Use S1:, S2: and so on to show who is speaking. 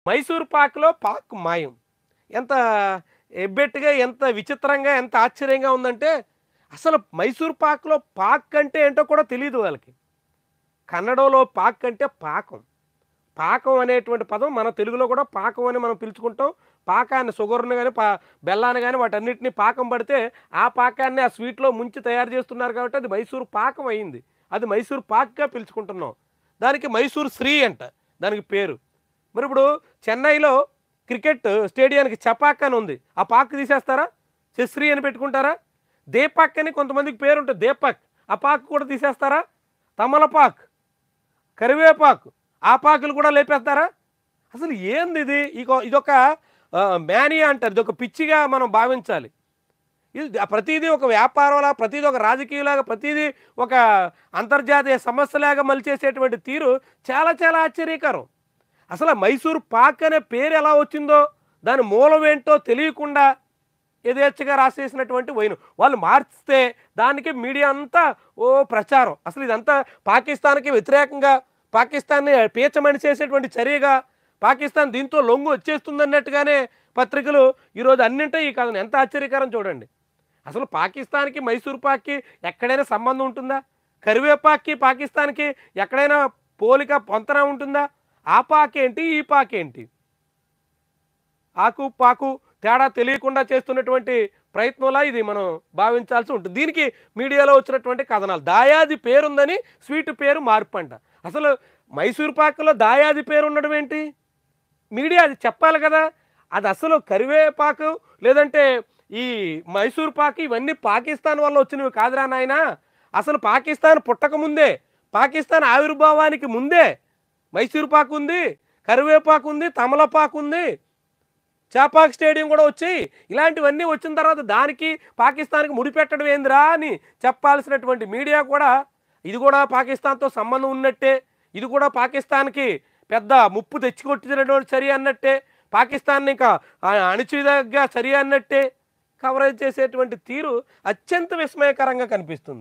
S1: మైసూర్ పాక్‌లో పాక్ మాయం. ఎంత ఎబ్బెట్టుగా, ఎంత విచిత్రంగా, ఎంత ఆశ్చర్యంగా ఉందంటే, అసలు మైసూర్ పాక్‌లో పాక్ అంటే ఏంటో కూడా తెలీదు వాళ్ళకి. కన్నడంలో పాక్ అంటే పాకం. పాకం అనేటువంటి పదం మన తెలుగులో కూడా పాకం అని మనం పిలుచుకుంటాం. పాకాన్ని షుగర్‌ని గాని, బెల్లాన్ని గాని వాటన్నిటిని పాకం పడితే, ఆ పాకాన్ని ఆ స్వీట్‌లో ముంచి తయారు చేస్తున్నారు కాబట్టి అది మైసూర్ పాకం అయింది. అది మైసూర్ పాక్‌గా పిలుచుకుంటున్నాం. దానికి మైసూర్ శ్రీ అంట దానికి పేరు. మరిప్పుడు చెన్నైలో క్రికెట్ స్టేడియానికి చపాక్ అని ఉంది. ఆ పాక్ తీసేస్తారా? చెశ్రీ అని పెట్టుకుంటారా? దీపక్ అని కొంతమందికి పేరుంటది దీపక్. ఆ పాక్ కూడా తీసేస్తారా? తమలపాక్, కరివేపాకు, ఆ పాకులు కూడా లేపేస్తారా? అసలు ఏందిది? ఇదొక మేనియా అంటారు. ఇదొక పిచ్చిగా మనం భావించాలి. ఇది ప్రతీదీ ఒక వ్యాపారంలా, ప్రతీదీ ఒక రాజకీయంలాగా, ప్రతీదీ ఒక అంతర్జాతీయ సమస్యలాగా మలిచేసేటువంటి తీరు చాలా చాలా ఆశ్చర్యకరం. అసలు మైసూర్ పాక్ అనే పేరు ఎలా వచ్చిందో, దాని మూలం ఏంటో తెలియకుండా యథేచ్ఛగా రాసేసినటువంటి వైను. వాళ్ళు మార్చితే దానికి మీడియా అంతా ప్రచారం. అసలు ఇదంతా పాకిస్తాన్‌కి వ్యతిరేకంగా, పాకిస్తాన్‌ని పీచమని చేసేటువంటి చర్యగా, పాకిస్తాన్ దీంతో లొంగు వచ్చేస్తుందన్నట్టుగానే పత్రికలు ఈరోజు అన్నింటా ఈ కథనం. ఎంత ఆశ్చర్యకరం చూడండి. అసలు పాకిస్తాన్‌కి, మైసూర్ పాక్‌కి ఎక్కడైనా సంబంధం ఉంటుందా? కరివేపాకుకి, పాకిస్తాన్‌కి ఎక్కడైనా పోలిక, పొంతన ఉంటుందా? ఆ పాకేంటి? ఈ పాకేంటి? ఆకు, పాకు తేడా తెలియకుండా చేస్తున్నటువంటి ప్రయత్నంలా ఇది మనం భావించాల్సి ఉంటుంది. దీనికి మీడియాలో వచ్చినటువంటి కథనాలు. దాయాది పేరుందని స్వీట్ పేరు మార్పంట. అసలు మైసూర్ పాకులో దాయాది పేరు ఉండడం ఏంటి? మీడియా అది చెప్పాలి కదా! అది అసలు కరివేపాకు లేదంటే ఈ మైసూర్ పాకు ఇవన్నీ పాకిస్తాన్ వల్ల వచ్చినవి కాదురా నాయనా! అసలు పాకిస్తాన్ పుట్టకముందే, పాకిస్తాన్ ఆవిర్భావానికి ముందే మైసూర్ పాకు ఉంది, కరివేపాకు ఉంది, తమలపాకు ఉంది. చాపాక్ స్టేడియం కూడా వచ్చి ఇలాంటివన్నీ వచ్చిన తర్వాత దానికి పాకిస్తాన్‌కి ముడిపెట్టడం ఏందిరా అని చెప్పాల్సినటువంటి మీడియా కూడా ఇది కూడా పాకిస్తాన్‌తో సంబంధం ఉన్నట్టే, ఇది కూడా పాకిస్తాన్‌కి పెద్ద ముప్పు తెచ్చికొట్టినటువంటి చర్య అన్నట్టే, పాకిస్తాన్‌ని ఇంకా అణచివేయదగ్గ చర్య అన్నట్టే కవరేజ్ చేసేటువంటి తీరు అత్యంత విస్మయకరంగా కనిపిస్తుంది.